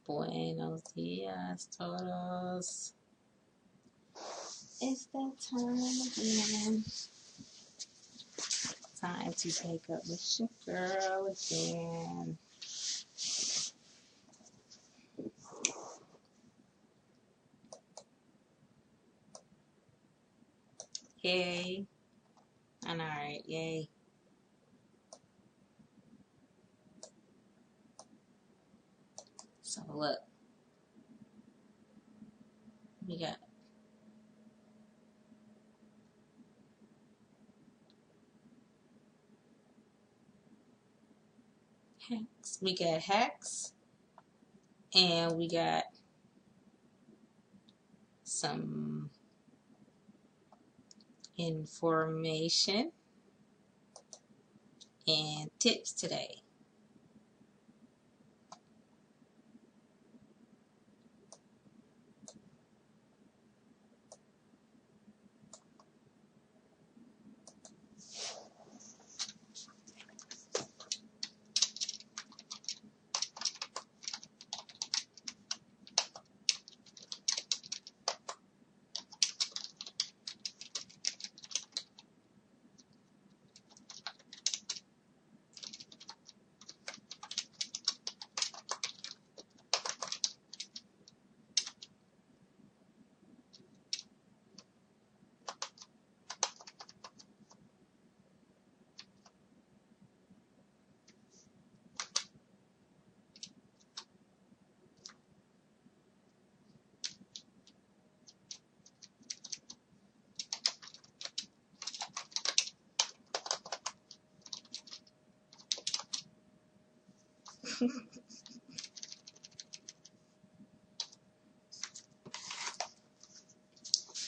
Buenos dias, todos. It's that time again. Time to take up with your girl again. Yay. I'm alright, yay. So look. We got hacks. We got hacks. And we got some information and tips today.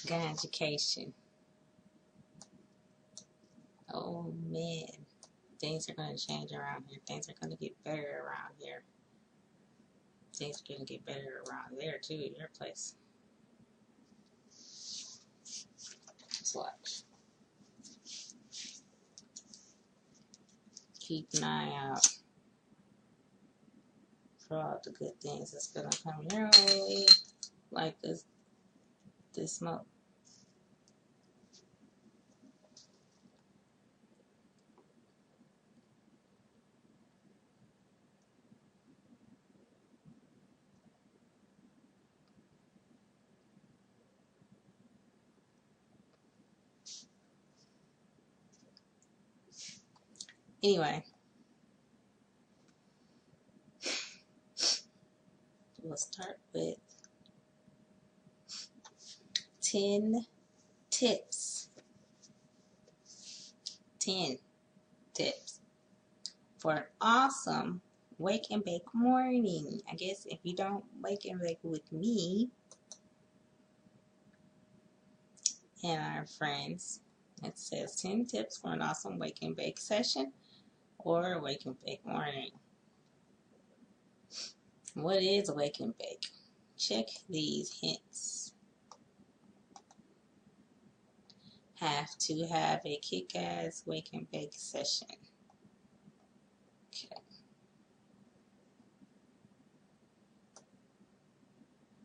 GANJA-CATION. Oh man, things are going to change around here. Things are going to get better around here. Things are going to get better around there too, your place. Just watch. Keep an eye out for all the good things that's going to come your way, like this smoke. Anyway, we'll start with 10 tips. 10 tips for an awesome wake and bake morning. I guess if you don't wake and bake with me and our friends, it says 10 tips for an awesome wake and bake session or wake and bake morning. What is a wake and bake? Check these hints. Have to have a kick-ass wake and bake session. Okay.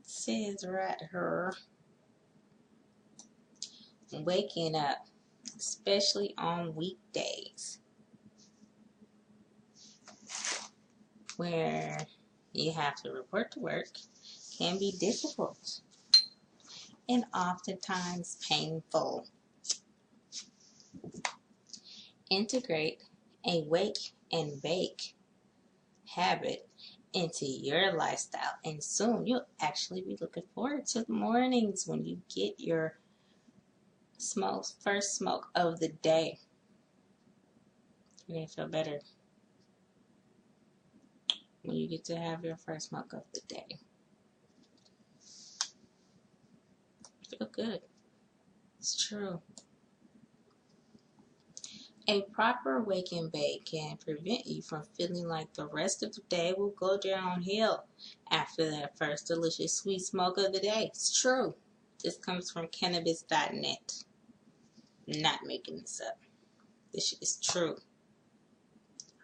It says right here, waking up, especially on weekdays, where you have to report to work, can be difficult and oftentimes painful. Integrate a wake and bake habit into your lifestyle, and soon you'll actually be looking forward to the mornings when you get your first smoke of the day. You're going to feel better when you get to have your first smoke of the day. Feel good. It's true. A proper wake and bake can prevent you from feeling like the rest of the day will go downhill after that first delicious sweet smoke of the day. It's true. This comes from cannabis.net. Not making this up. This shit is true.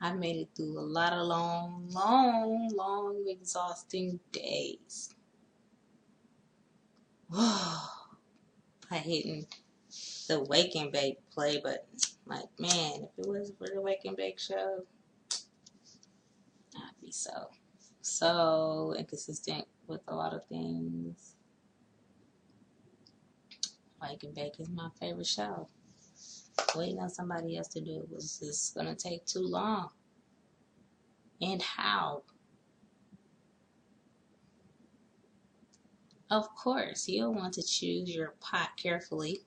I made it through a lot of long, exhausting days. By hitting the Wake and Bake play button. Like, man, if it wasn't for the Wake and Bake show, I'd be so inconsistent with a lot of things. Wake and Bake is my favorite show. Waiting on somebody else to do it was just gonna take too long. And how? Of course, you'll want to choose your pot carefully.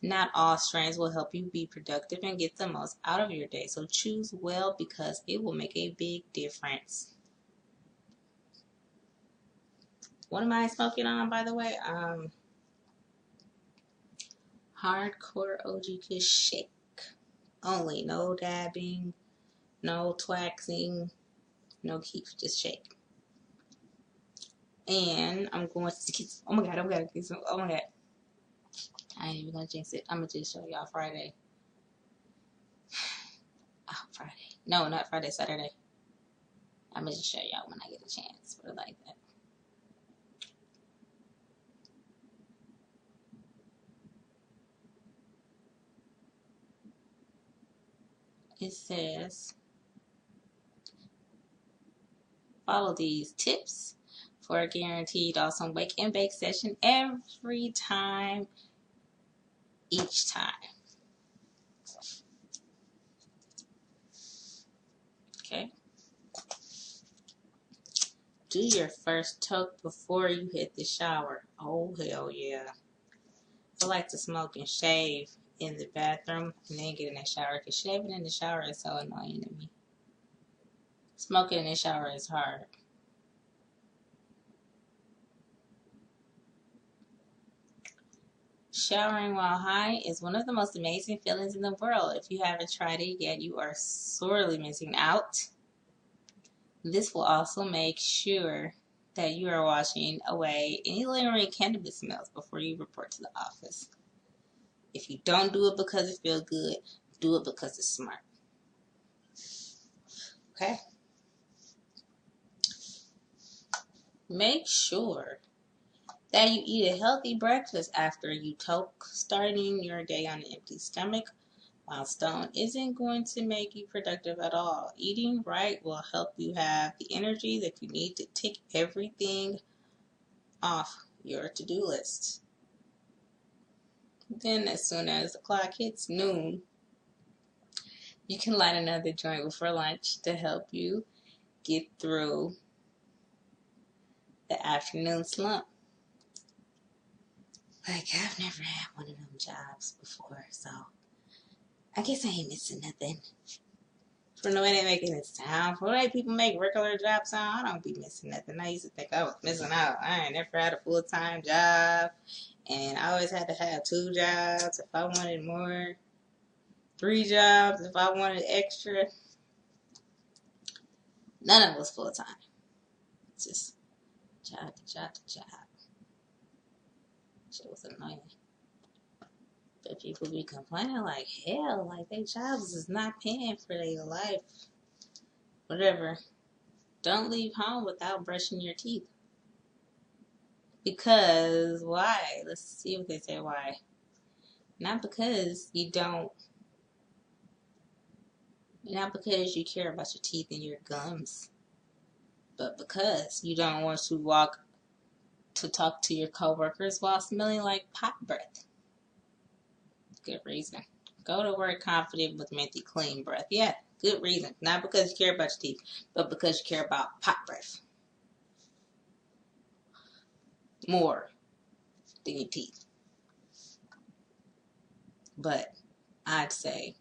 Not all strains will help you be productive and get the most out of your day, so choose well because it will make a big difference. What am I smoking on, by the way? Hardcore OG Kush Shake. Only, no dabbing, no twaxing, no keef, just shake. And I'm going to, oh my god, I ain't even gonna jinx it. I'm gonna just show y'all Friday. Oh, Friday. No, not Friday, Saturday. I'm gonna just show y'all when I get a chance. Put it like that. It says, follow these tips for a guaranteed awesome wake and bake session every time, each time. Okay. Do your first toke before you hit the shower. Oh, hell yeah. I like to smoke and shave in the bathroom and then get in the shower because shaving in the shower is so annoying to me. Smoking in the shower is hard. Showering while high is one of the most amazing feelings in the world. If you haven't tried it yet, you are sorely missing out. This will also make sure that you are washing away any lingering cannabis smells before you report to the office. If you don't do it because it feels good, do it because it's smart. Okay? Make sure that you eat a healthy breakfast after you toke. Starting your day on an empty stomach while stoned isn't going to make you productive at all. Eating right will help you have the energy that you need to tick everything off your to-do list. Then as soon as the clock hits noon, you can light another joint before lunch to help you get through the afternoon slump. Like, I've never had one of them jobs before, so I guess I ain't missing nothing. From the way they're making it sound, from the way people make regular jobs sound, I don't be missing nothing. I used to think I was missing out. I ain't never had a full-time job, and I always had to have 2 jobs if I wanted more, 3 jobs if I wanted extra. None of it was full-time. Just job to job to job. Shit was annoying. But people be complaining like hell, like their jobs is not paying for their life. Whatever. Don't leave home without brushing your teeth. Because why? Let's see what they say why. Not because you don't, not because you care about your teeth and your gums, but because you don't want to walk to talk to your coworkers while smelling like pot breath. Good reason. Go to work confident with minty clean breath. Yeah, good reason. Not because you care about your teeth, but because you care about pot breath more than your teeth. But I'd say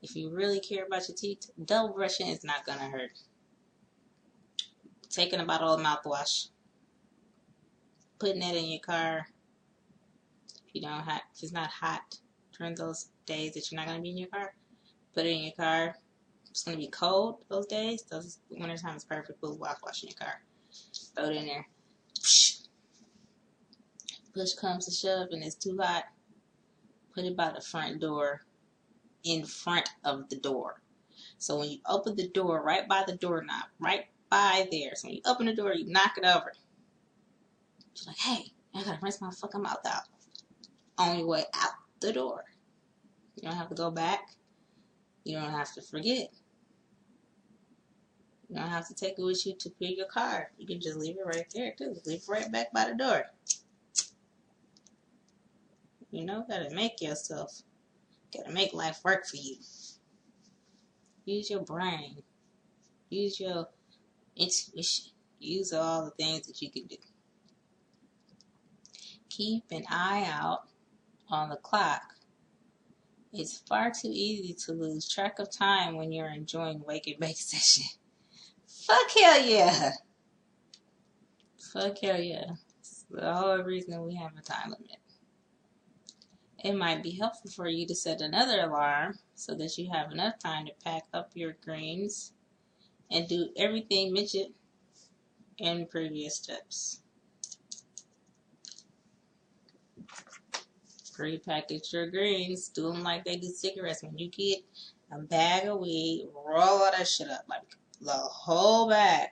if you really care about your teeth, double brushing is not gonna hurt. Taking a bottle of mouthwash, putting it in your car. If it's not hot during those days that you're not gonna be in your car, put it in your car. It's gonna be cold those days. Those wintertime is perfect. Put mouthwash in your car. Throw it in there. Push comes to shove and it's too hot, put it by the front door, in front of the door. So when you open the door, right by the doorknob, right by there. So when you open the door, you knock it over. She's like, hey, I gotta rinse my fucking mouth out. On your way out the door. You don't have to go back. You don't have to forget. You don't have to take it with you to fill your car. You can just leave it right there too. Leave it right back by the door. You know, gotta make yourself. Gotta make life work for you. Use your brain. Use your intuition. Use all the things that you can do. Keep an eye out on the clock. It's far too easy to lose track of time when you're enjoying wake and bake session. Fuck hell yeah. Fuck hell yeah. It's the whole reason we have a time limit. It might be helpful for you to set another alarm so that you have enough time to pack up your greens and do everything mentioned in previous steps. Pre-package your greens. Do them like they do cigarettes. When you get a bag of weed, roll all that shit up. Like the whole bag.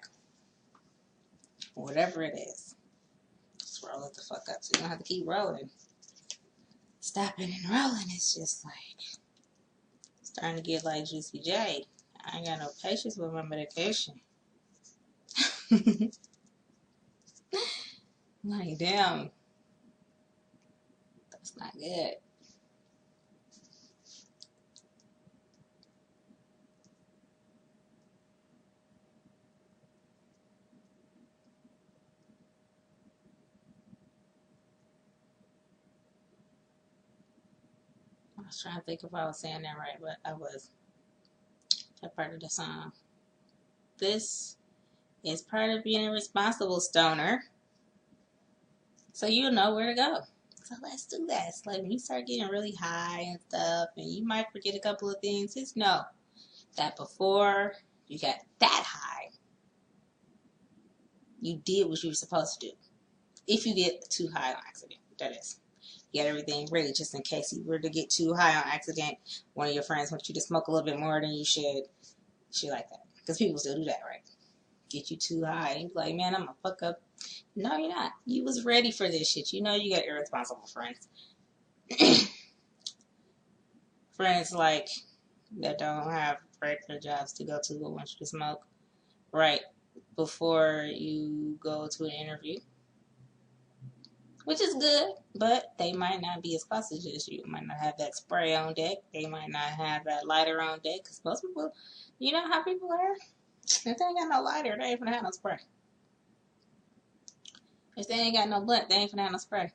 Whatever it is. Just roll it the fuck up so you don't have to keep rolling. Stopping and rolling is just like starting to get like Juicy J. I ain't got no patience with my medication. Like, damn. That's not good. I was trying to think if I was saying that right, but I was. That part of the song. This is part of being a responsible stoner. So you know where to go. So let's do that. It's like when you start getting really high and stuff, and you might forget a couple of things, just know that before you got that high, you did what you were supposed to do. If you get too high on accident, that is. You got everything ready just in case you were to get too high on accident. One of your friends wants you to smoke a little bit more than you should. Shit like that. Because people still do that, right? Get you too high. And you be like, man, I'm gonna fuck up. No, you're not. You was ready for this shit. You know you got irresponsible friends. Friends like that don't have regular jobs to go to but want you to smoke right before you go to an interview. Which is good, but they might not be as cautious as you. Might not have that spray on deck. They might not have that lighter on deck. Because most people, you know how people are? If they ain't got no lighter, they ain't gonna have no spray. If they ain't got no blunt, they ain't gonna have no spray.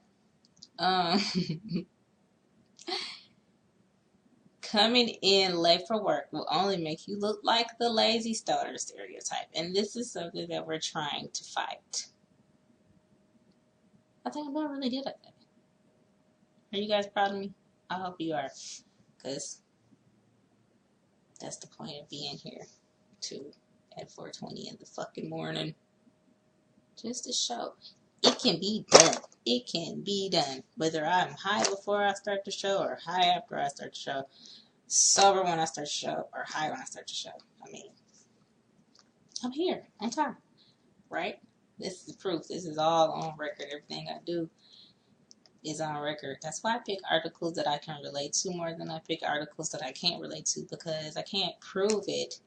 Coming in late for work will only make you look like the lazy stoner stereotype. And this is something that we're trying to fight. I think I'm not really good at that. Are you guys proud of me? I hope you are. Because that's the point of being here, too, at 4:20 in the fucking morning. Just to show it can be done. It can be done. Whether I'm high before I start the show or high after I start the show, sober when I start the show, or high when I start the show. I mean, I'm here on time, right? This is the proof. This is all on record. Everything I do is on record. That's why I pick articles that I can relate to more than I pick articles that I can't relate to, because I can't prove it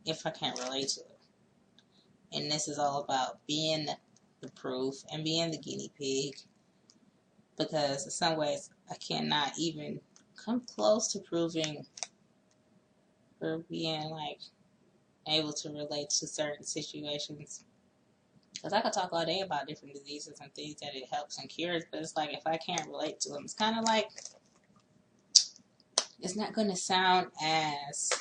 if I can't relate to it. And this is all about being the proof and being the guinea pig, because in some ways I cannot even come close to proving or being like able to relate to certain situations. Because I could talk all day about different diseases and things that it helps and cures, but it's like if I can't relate to them, it's kind of like it's not going to sound as,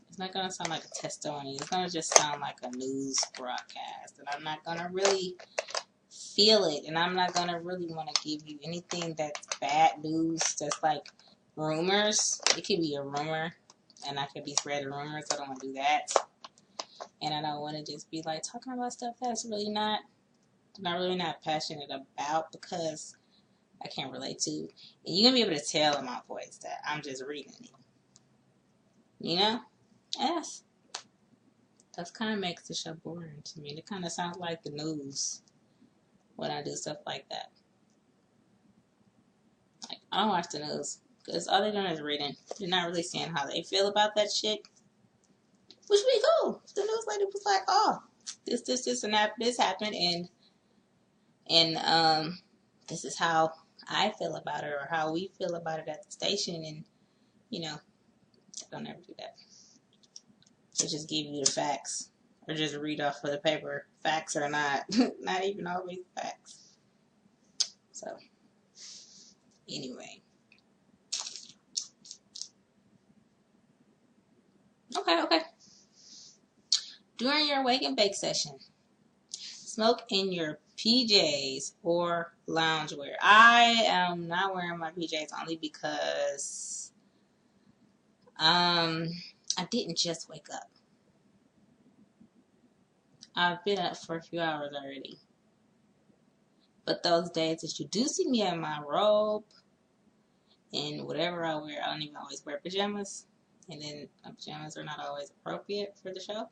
it's not going to sound like a testimony. It's going to just sound like a news broadcast, and I'm not going to really feel it, and I'm not going to really want to give you anything that's bad news, that's like rumors. It could be a rumor, and I could be spreading rumors. I don't want to do that. And I don't want to just be like talking about stuff that's really not passionate about, because I can't relate to. And you're going to be able to tell in my voice that I'm just reading it. You know? Yes. That kind of makes the show boring to me. It kind of sounds like the news when I do stuff like that. Like, I don't watch the news because all they're doing is reading. They're not really saying how they feel about that shit, which would be cool. The news lady was like, "Oh, this, and that, this happened, and this is how I feel about it, or how we feel about it at the station," and you know, they don't ever do that. They just give you the facts, or just read off of the paper. Facts are not even always facts. So, anyway. Okay. During your wake and bake session, smoke in your PJs or loungewear. I am not wearing my PJs only because I didn't just wake up. I've been up for a few hours already. But those days that you do see me in my robe and whatever I wear, I don't even always wear pajamas. And then pajamas are not always appropriate for the show.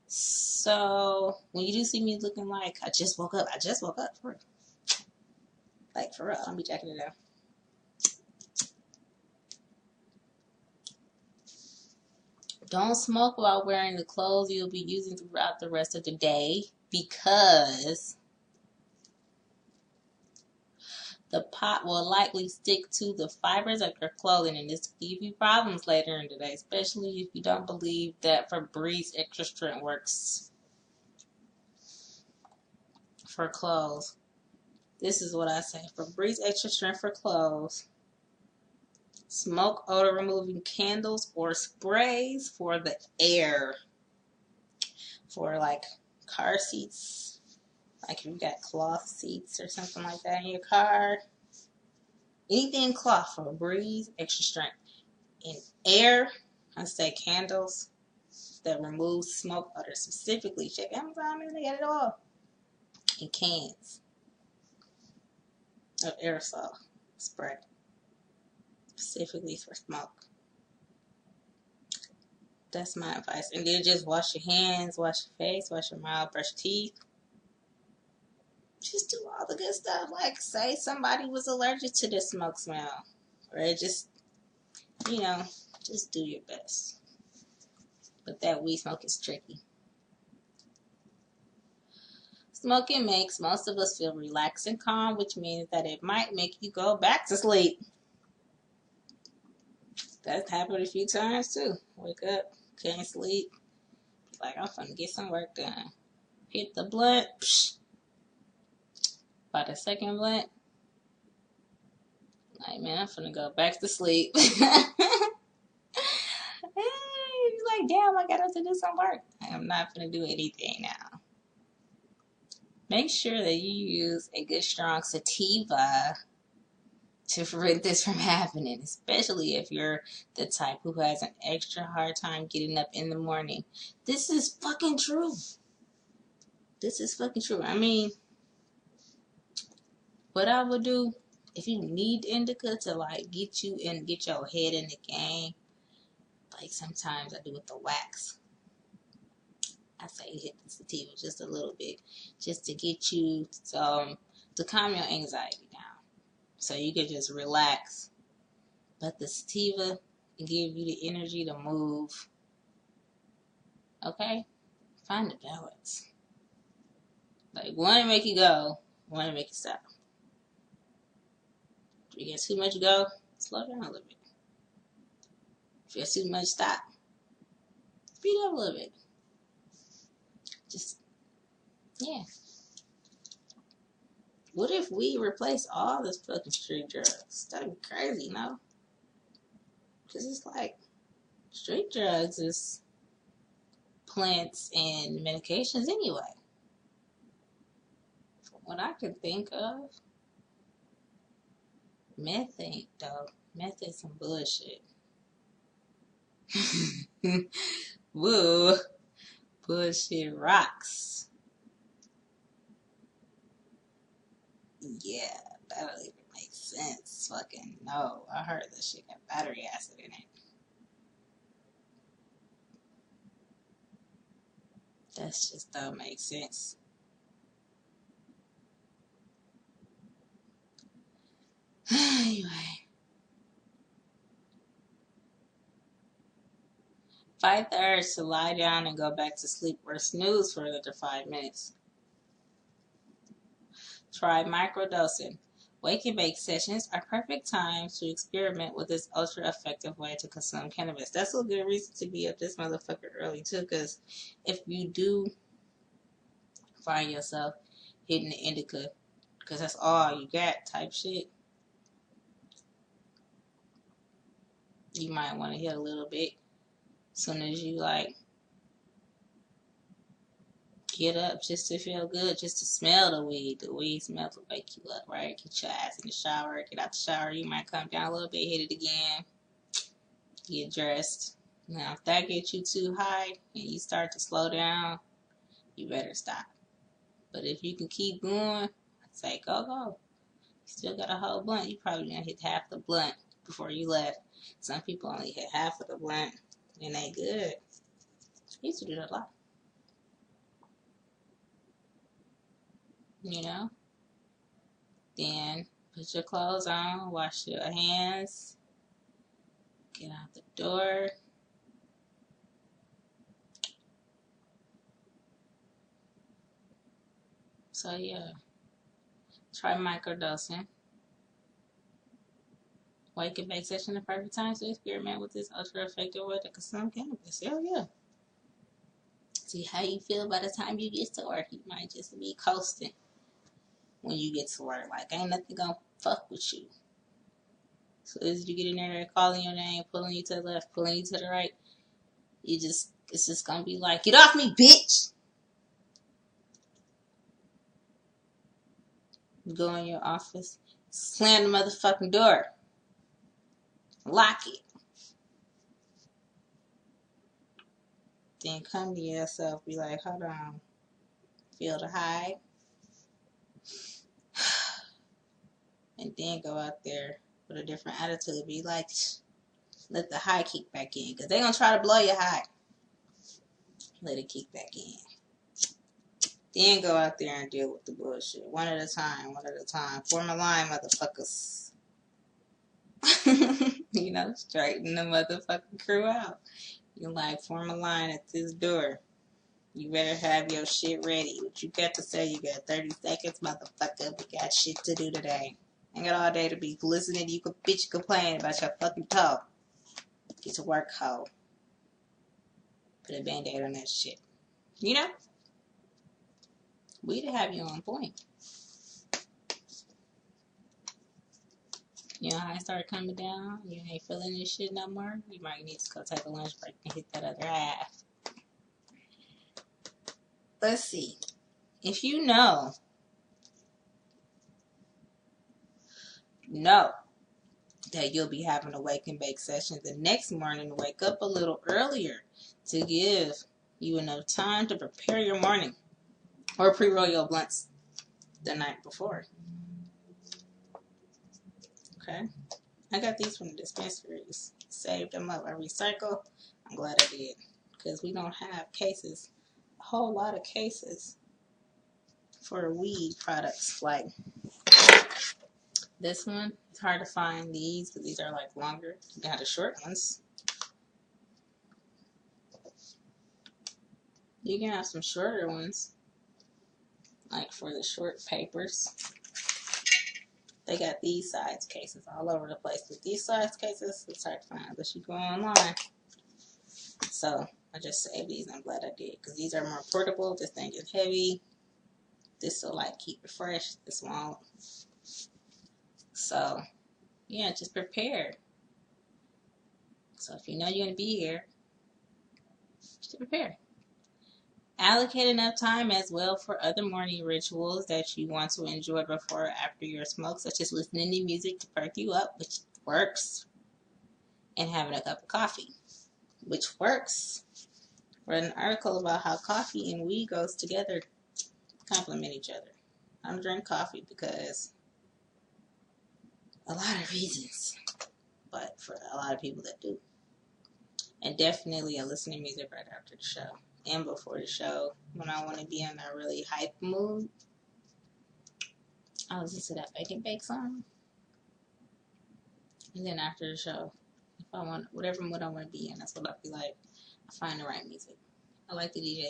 So when you do see me looking like I just woke up for real. Like for real, I'll be checking it out. Don't smoke while wearing the clothes you'll be using throughout the rest of the day, because the pot will likely stick to the fibers of your clothing, and this will give you problems later in the day, especially if you don't believe that Febreze Extra Strength works for clothes. This is what I say. Febreze Extra Strength for clothes. Smoke odor removing candles or sprays for the air. For like car seats. Like if you got cloth seats or something like that in your car. Anything cloth, Febreze Extra Strength. In air, I say candles that remove smoke odor. Specifically, check Amazon and they got it all. In cans of aerosol spray. Specifically for smoke. That's my advice. And then just wash your hands, wash your face, wash your mouth, brush your teeth. Just do all the good stuff. Like, say somebody was allergic to the smoke smell. Or just, just do your best. But that weed smoke is tricky. Smoking makes most of us feel relaxed and calm, which means that it might make you go back to sleep. That's happened a few times too. Wake up, can't sleep. Like, I'm finna get some work done. Hit the blunt. Psh. By the second blunt, like, man, I'm finna go back to sleep. You're like, damn, I got to do some work. I am not finna do anything now. Make sure that you use a good strong sativa to prevent this from happening, especially if you're the type who has an extra hard time getting up in the morning. This is fucking true. This is fucking true. I mean, what I would do, if you need indica to like get you and get your head in the game, like sometimes I do with the wax. I say hit the sativa just a little bit, just to get you to calm your anxiety down, so you can just relax. But the sativa can give you the energy to move. Okay, find the balance. Like, one to make you go, one to make you stop. If you get too much go, slow down a little bit. If you get too much stop, speed up a little bit. Just, yeah. What if we replace all this fucking street drugs? That'd be crazy, no? Because it's like, street drugs is plants and medications anyway. From what I can think of, meth ain't, though. Meth is some bullshit. Woo. bullshit rocks. Yeah, that don't even make sense. Fucking no. I heard that shit got battery acid in it. That just don't make sense. Anyway. Fight the urge to lie down and go back to sleep or snooze for another 5 minutes. Try microdosing. Wake and bake sessions are perfect times to experiment with this ultra effective way to consume cannabis. That's a good reason to be up this motherfucker early too, because if you do find yourself hitting the indica, because that's all you got type shit, you might want to hit a little bit as soon as you like get up, just to feel good, just to smell the weed. The weed smells will wake you up, right? Get your ass in the shower, get out the shower, you might come down a little bit, hit it again, get dressed. Now if that gets you too high and you start to slow down, you better stop. But if you can keep going, I'd say go. You still got a whole blunt. You probably gonna hit half the blunt before you left. Some people only hit half of the blunt and they good. I used to do that a lot. You know? Then put your clothes on, wash your hands, get out the door. So yeah, try microdosing. Wake and bake session, the perfect time to experiment with this ultra effective way to consume cannabis. Hell yeah. See how you feel by the time you get to work. You might just be coasting when you get to work. Like, ain't nothing gonna fuck with you. So as you get in there, they're calling your name, pulling you to the left, pulling you to the right. It's just gonna be like, get off me, bitch! You go in your office, slam the motherfucking door, lock it. Then come to yourself, be like, hold on, feel the high. And then go out there with a different attitude. Be like, let the high kick back in. Because they're going to try to blow your high. Let it kick back in. Then go out there and deal with the bullshit. One at a time. Form a line, motherfuckers. You know, straighten the motherfucking crew out. You like, form a line at this door. You better have your shit ready. What you got to say? You got 30 seconds, motherfucker. We got shit to do today. Ain't got all day to be listening to you bitch complain about your fucking toe. Get to work, hoe. Put a band-aid on that shit. You know? We to have you on point. You know how I start coming down? You ain't feeling this shit no more? You might need to go take a lunch break and hit that other half. Let's see. If you know that you'll be having a wake and bake session the next morning, wake up a little earlier to give you enough time to prepare your morning or pre-roll your blunts the night before. Okay? I got these from the dispensaries. Saved them up. I recycle. I'm glad I did. Because we don't have cases, a whole lot of cases for weed products. Like this one, it's hard to find these because these are like longer. You got the short ones. You can have some shorter ones, like for the short papers. They got these size cases all over the place. With these size cases, it's hard to find unless you go online. So I just saved these. I'm glad I did because these are more portable. This thing is heavy. This will like keep it fresh. This won't. So yeah, just prepare. So if you know you're gonna be here, just prepare. Allocate enough time as well for other morning rituals that you want to enjoy before or after your smoke, such as listening to music to perk you up, which works, and having a cup of coffee, which works. Read an article about how coffee and weed goes together, complement each other. I don't drink coffee because a lot of reasons, but for a lot of people that do. And definitely I listen to music right after the show and before the show. When I want to be in a really hype mood, I listen to that Bake and Bake song. And then after the show, if I want whatever mood I want to be in, that's what I feel like. I find the right music. I like the DJ.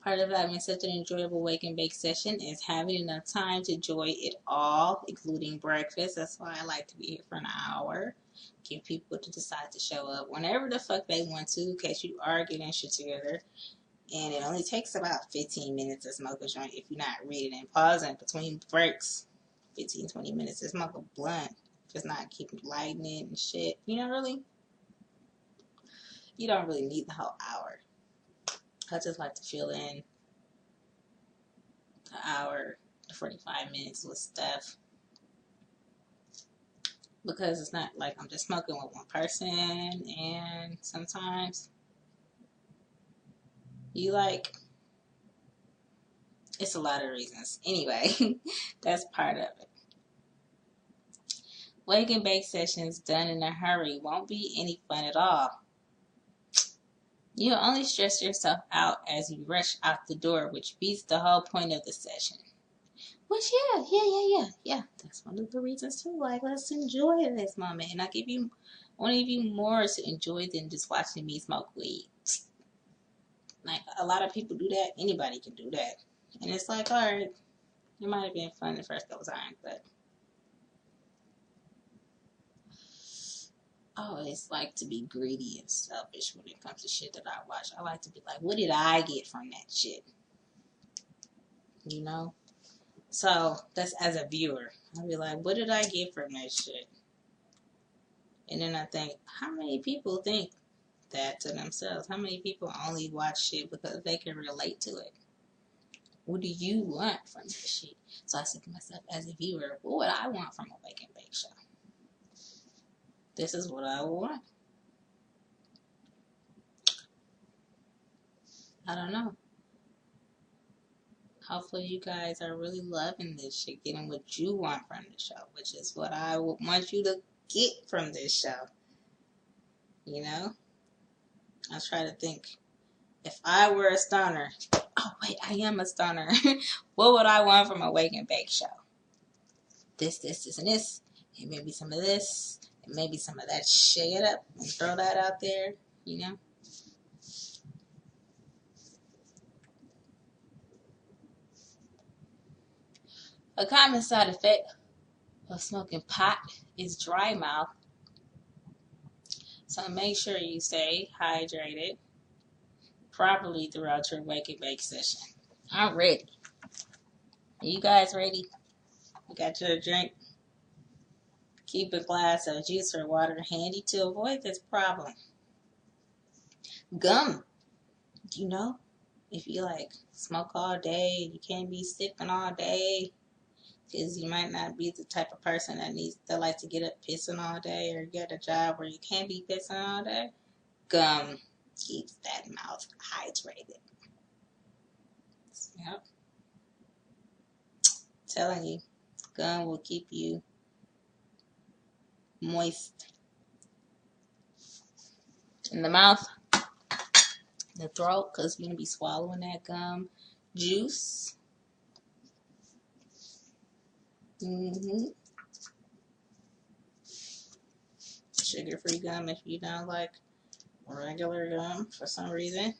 Part of having such an enjoyable wake and bake session is having enough time to enjoy it all, including breakfast. That's why I like to be here for an hour. Give people to decide to show up whenever the fuck they want to, in case you are getting shit together. And it only takes about 15 minutes to smoke a joint if you're not reading and pausing between breaks. 15, 20 minutes to smoke a blunt. If it's not keeping lighting it and shit. You don't really need the whole hour. I just like to fill in an hour to 45 minutes with stuff. Because it's not like I'm just smoking with one person, and sometimes you like, it's a lot of reasons. Anyway, that's part of it. Wake and bake sessions done in a hurry won't be any fun at all. You'll only stress yourself out as you rush out the door, which beats the whole point of the session. Which, yeah. That's one of the reasons too. Like, let's enjoy this moment. And I want to give you more to enjoy than just watching me smoke weed. Like, a lot of people do that. Anybody can do that. And it's like, alright, it might have been fun the first couple times, but I always like to be greedy and selfish when it comes to shit that I watch. I like to be like, what did I get from that shit? You know? So, that's as a viewer. I'll be like, what did I get from that shit? And then I think, how many people think that to themselves? How many people only watch shit because they can relate to it? What do you want from this shit? So I said to myself, as a viewer, what would I want from a wake and bake show? This is what I want. I don't know. Hopefully you guys are really loving this shit, getting what you want from the show, which is what I want you to get from this show. You know? I try to think, if I were a stoner, oh wait, I am a stoner. What would I want from a wake and bake show? This, and this. And maybe some of this. And maybe some of that. Shake it up and throw that out there. You know? A common side effect of smoking pot is dry mouth. So make sure you stay hydrated properly throughout your wake and bake session. I'm ready. Are you guys ready? You got your drink? Keep a glass of juice or water handy to avoid this problem. Gum. You know, if you like smoke all day, you can't be sipping all day, because you might not be the type of person that likes to get up pissing all day, or get a job where you can't be pissing all day. Gum keeps that mouth hydrated. Yep. Telling you, gum will keep you moist in the mouth, the throat, because you're going to be swallowing that gum juice. Sugar-free gum if you don't like regular gum for some reason.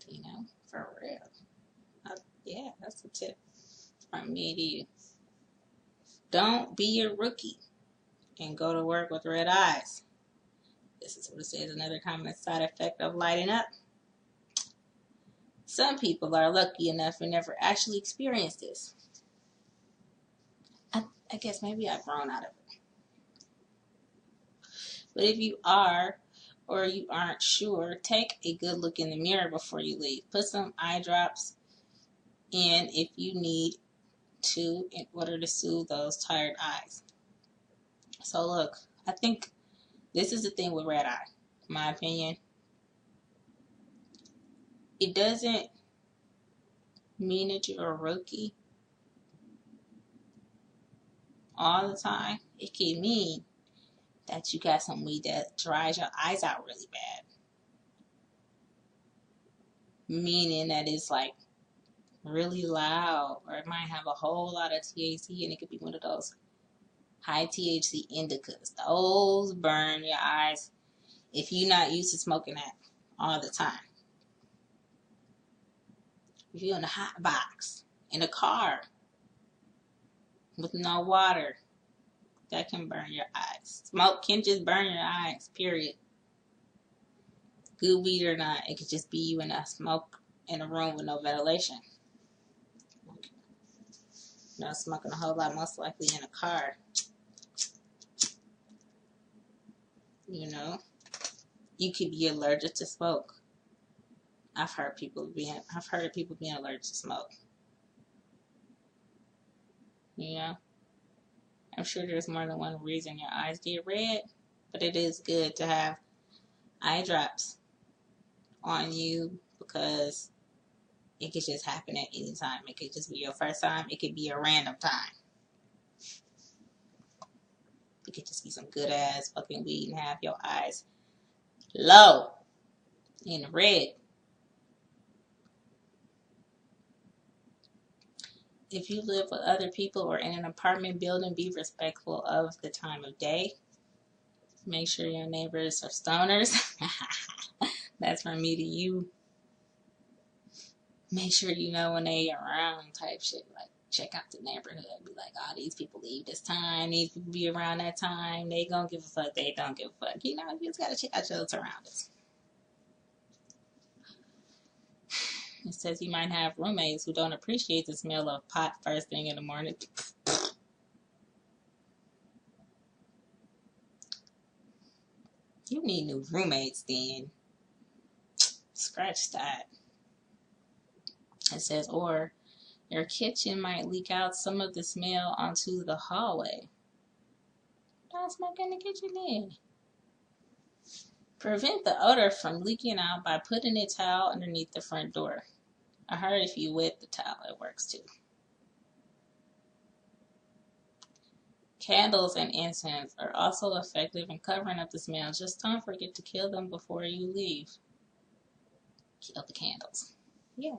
You know, for real. Yeah, that's a tip from me to you. Don't be a rookie and go to work with red eyes. This is what it says, another common side effect of lighting up. Some people are lucky enough and never actually experience this. I guess maybe I've grown out of it. But if you are, or you aren't sure, take a good look in the mirror before you leave. Put some eye drops in if you need to, in order to soothe those tired eyes. So look, I think this is the thing with red eye, in my opinion. It doesn't mean that you're a rookie all the time. It can mean that you got some weed that dries your eyes out really bad. Meaning that it's like really loud, or it might have a whole lot of THC, and it could be one of those high THC indicas. Those burn your eyes if you're not used to smoking that all the time. If you're in a hot box, in a car, with no water, that can burn your eyes. Smoke can just burn your eyes, period. Good weed or not, it could just be you in a smoke in a room with no ventilation. No smoking a whole lot, most likely in a car. You know, you could be allergic to smoke. I've heard of people being allergic to smoke. You know, I'm sure there's more than one reason your eyes get red, but it is good to have eye drops on you because it could just happen at any time. It could just be your first time. It could be a random time. It could just be some good ass fucking weed and have your eyes low in the red. If you live with other people or in an apartment building, be respectful of the time of day. Make sure your neighbors are stoners. That's from me to you. Make sure you know when they around type shit. Like, check out the neighborhood. Be like, oh, these people leave this time. These people be around that time. They gonna give a fuck. They don't give a fuck. You know, you just gotta check out your surroundings. It says you might have roommates who don't appreciate the smell of pot first thing in the morning. You need new roommates then. Scratch that. It says, or your kitchen might leak out some of the smell onto the hallway. Don't smoke in the kitchen then. Prevent the odor from leaking out by putting a towel underneath the front door. I heard if you wet the towel, it works too. Candles and incense are also effective in covering up the smell. Just don't forget to kill them before you leave. Kill the candles. Yeah.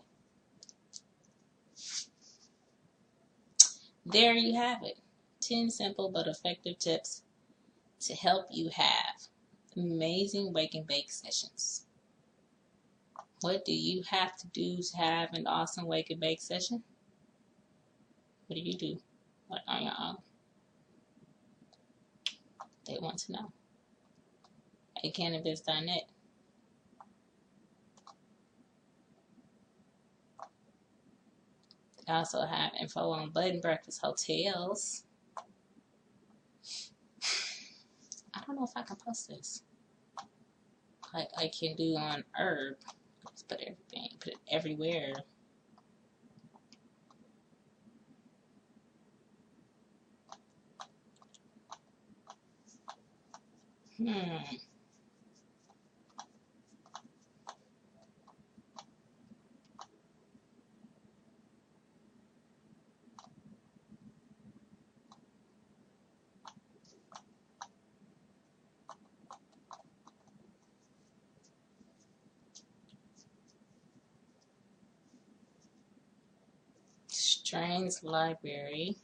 There you have it. 10 simple but effective tips to help you have amazing wake and bake sessions. What do you have to do to have an awesome wake and bake session? What do you do? Like on your own? They want to know. At cannabis.net. They also have info on bed and breakfast hotels. I don't know if I can post this. Like I can do on Herb. Just put everything, put it everywhere. Strains library.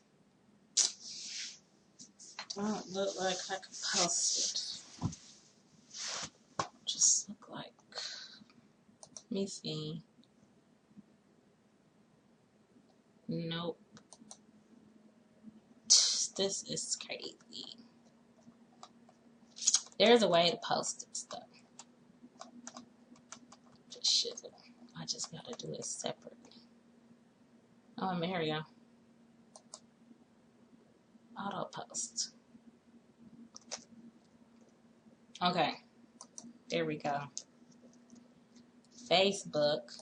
Don't look like I can post it. Just look like. Let me see. Nope. This is crazy. There's a way to post it stuff. Just shit. I just gotta do it separately. Oh, here we go. Auto post. Okay. There we go. Facebook,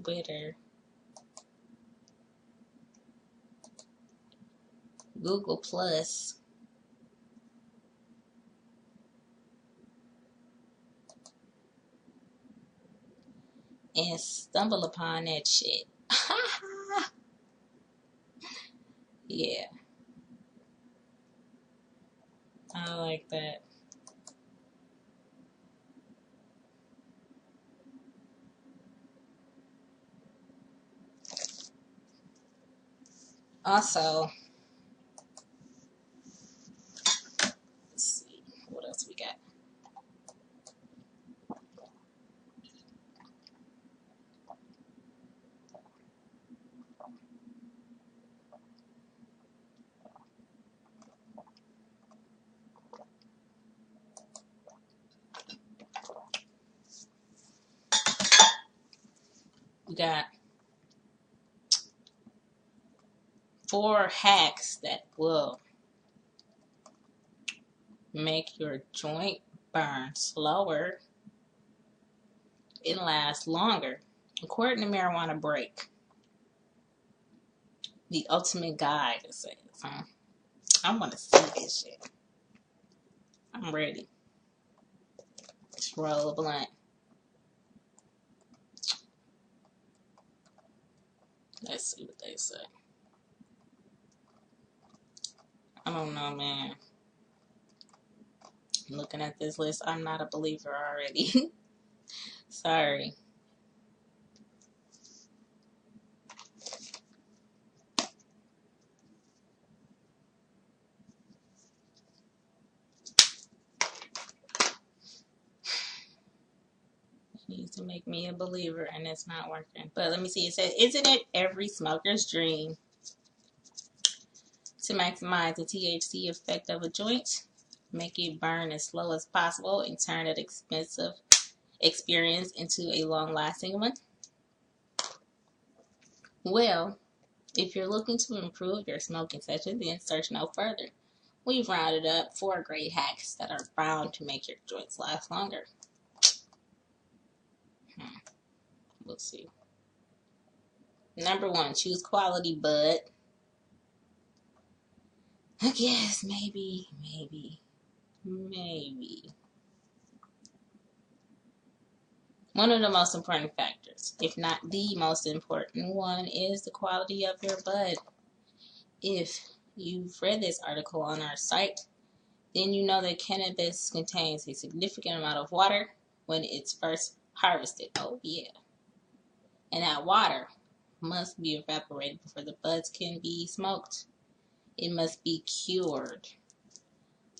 Twitter, Google Plus, and stumble upon that shit. Yeah, I like that. Also, let's see what else we got. We got 4 hacks that will make your joint burn slower and last longer. According to Marijuana Break, the ultimate guide, it says. I want to see this shit. I'm ready. Let's roll a blunt. Let's see what they say. I don't know, man. Looking at this list, I'm not a believer already. Sorry. Needs to make me a believer, and it's not working. But let me see. It says, isn't it every smoker's dream to maximize the THC effect of a joint, make it burn as slow as possible, and turn that expensive experience into a long-lasting one? Well, if you're looking to improve your smoking session, then search no further. We've rounded up 4 great hacks that are bound to make your joints last longer. Let's see. Number 1, choose quality bud. I guess maybe. One of the most important factors, if not the most important one, is the quality of your bud. If you've read this article on our site, then you know that cannabis contains a significant amount of water when it's first harvested. Oh yeah. And that water must be evaporated before the buds can be smoked. It must be cured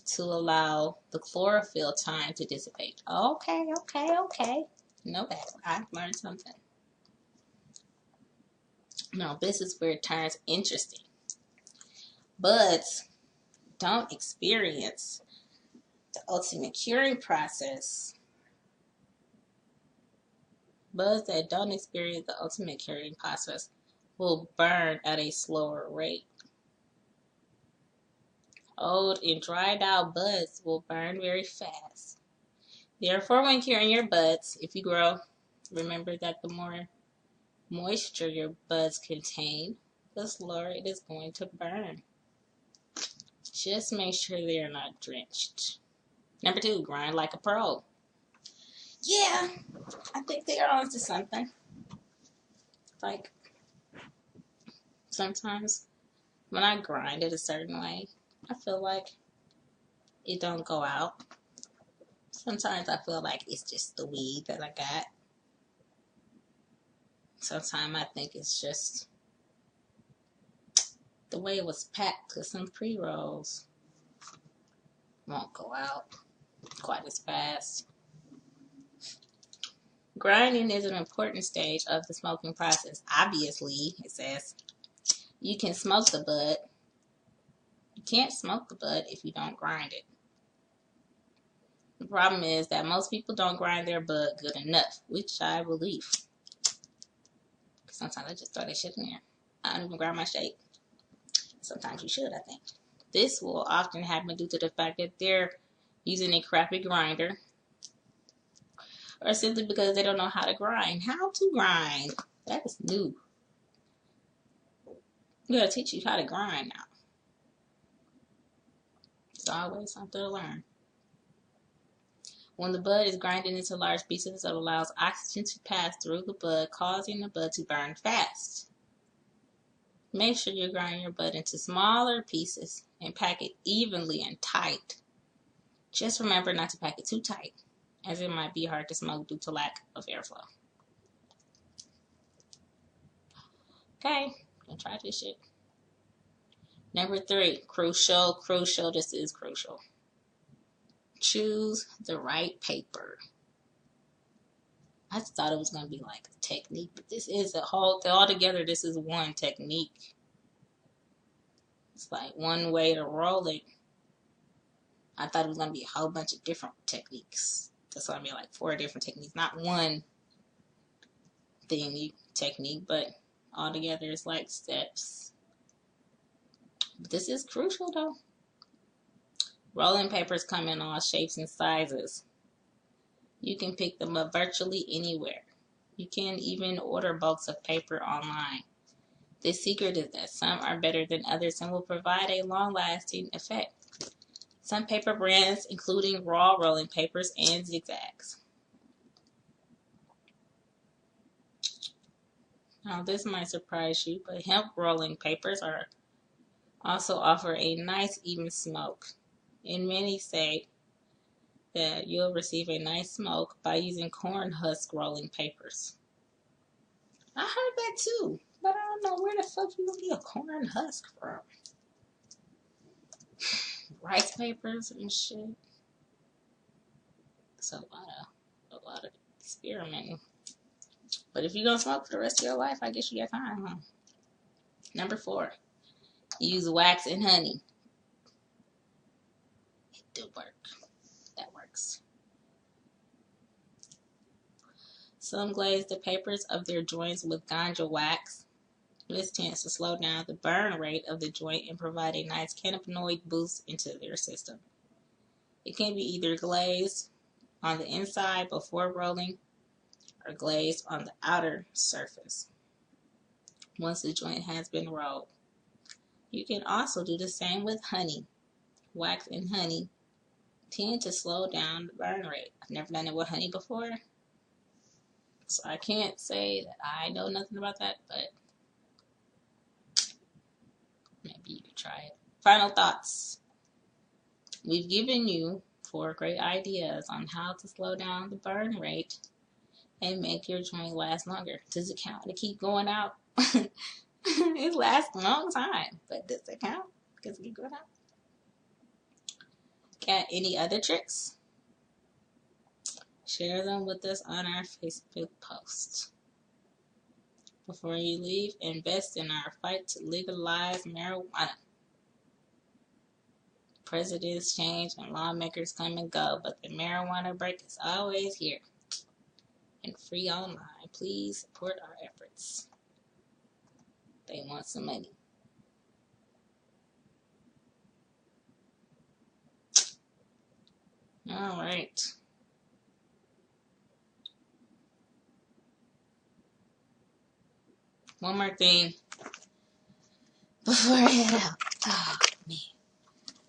to allow the chlorophyll time to dissipate. Okay. Know that. I've learned something. Now, this is where it turns interesting. Buds don't experience the ultimate curing process. Buds that don't experience the ultimate curing process will burn at a slower rate. Old and dried out buds will burn very fast. Therefore, when curing your buds, if you grow, remember that the more moisture your buds contain, the slower it is going to burn. Just make sure they are not drenched. Number 2, grind like a pro. Yeah, I think they are onto something. Like, sometimes when I grind it a certain way, I feel like it don't go out. Sometimes I feel like it's just the weed that I got. Sometimes I think it's just the way it was packed, because some pre-rolls won't go out quite as fast. Grinding is an important stage of the smoking process. Obviously, it says, you can smoke the bud. You can't smoke the bud if you don't grind it. The problem is that most people don't grind their bud good enough, which I believe. Sometimes I just throw that shit in there. I don't even grind my shake. Sometimes you should, I think. This will often happen due to the fact that they're using a crappy grinder, or simply because they don't know how to grind. How to grind? That is new. We gotta teach you how to grind now. It's always something to learn. When the bud is grinded into large pieces, it allows oxygen to pass through the bud, causing the bud to burn fast. Make sure you grind your bud into smaller pieces and pack it evenly and tight. Just remember not to pack it too tight, as it might be hard to smoke due to lack of airflow. Okay, gonna try this shit. Number 3, crucial, this is crucial. Choose the right paper. I just thought it was going to be like a technique, but this is altogether, this is one technique. It's like one way to roll it. I thought it was going to be a whole bunch of different techniques. That's going to be like 4 different techniques, not one technique, but altogether it's like steps. But this is crucial though. Rolling papers come in all shapes and sizes. You can pick them up virtually anywhere. You can even order bulks of paper online. The secret is that some are better than others and will provide a long-lasting effect. Some paper brands, including raw rolling papers and zigzags. Now this might surprise you, but hemp rolling papers also offer a nice even smoke. And many say that you'll receive a nice smoke by using corn husk rolling papers. I heard that too, but I don't know where the fuck you gonna get a corn husk from. Rice papers and shit. It's a lot of experimenting. But if you're gonna smoke for the rest of your life, I guess you got time, huh? Number 4, use wax and honey. It do work. That works. Some glaze the papers of their joints with ganja wax. This tends to slow down the burn rate of the joint and provide a nice cannabinoid boost into their system. It can be either glazed on the inside before rolling or glazed on the outer surface once the joint has been rolled. You can also do the same with honey. Wax and honey tend to slow down the burn rate. I've never done it with honey before, so I can't say that I know nothing about that, but maybe you could try it. Final thoughts. We've given you 4 great ideas on how to slow down the burn rate and make your joint last longer. Does it count to keep going out? It lasts a long time, but does it count? Because it keep going out. Got any other tricks? Share them with us on our Facebook post. Before you leave, invest in our fight to legalize marijuana. Presidents change and lawmakers come and go, but the marijuana break is always here and free online. Please support our efforts. They want some money. All right. One more thing before I head out. Oh, man.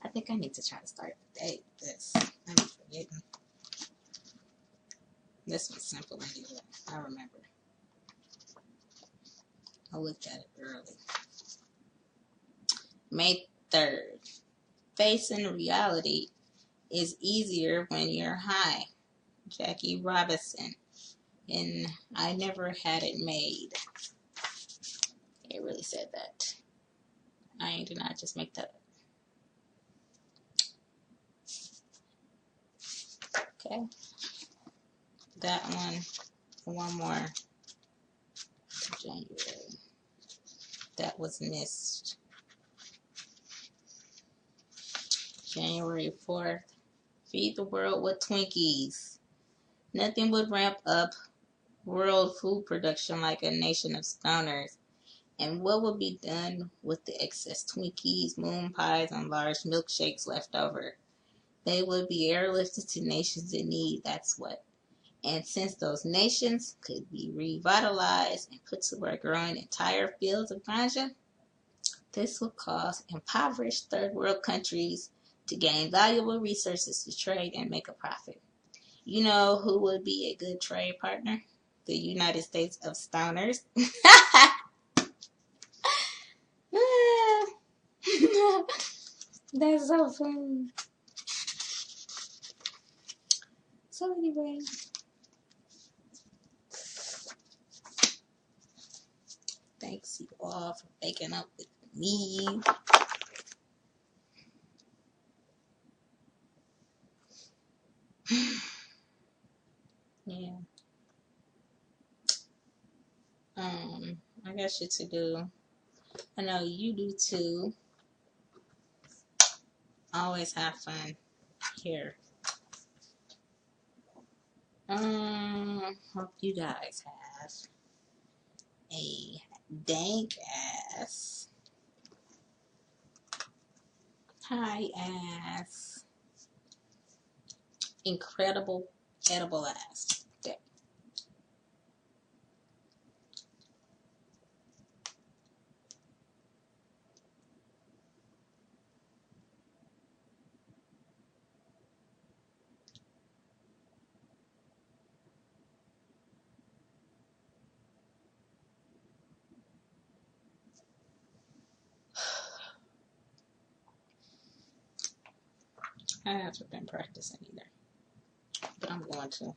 I think I need to try to start the day with this. I'm forgetting. This was simple anyway. I remember. I looked at it early. May 3rd. Facing reality is easier when you're high. Jackie Robinson. And I never had it made. It really said that. I did not just make that up. Okay. That one more. January. That was missed. January 4th. Feed the world with Twinkies. Nothing would ramp up world food production like a nation of stoners. And what would be done with the excess Twinkies, moon pies, and large milkshakes left over? They would be airlifted to nations in need, that's what. And since those nations could be revitalized and put to work growing entire fields of ganja, this would cause impoverished third world countries to gain valuable resources to trade and make a profit. You know who would be a good trade partner? The United States of Stoners. That's so funny. So anyway, thanks you all for waking up with me. Yeah. I got shit to do. I know you do too. Always have fun here. Hope you guys have a dank ass, high ass, incredible, edible ass day. I haven't been practicing either, but I'm going to.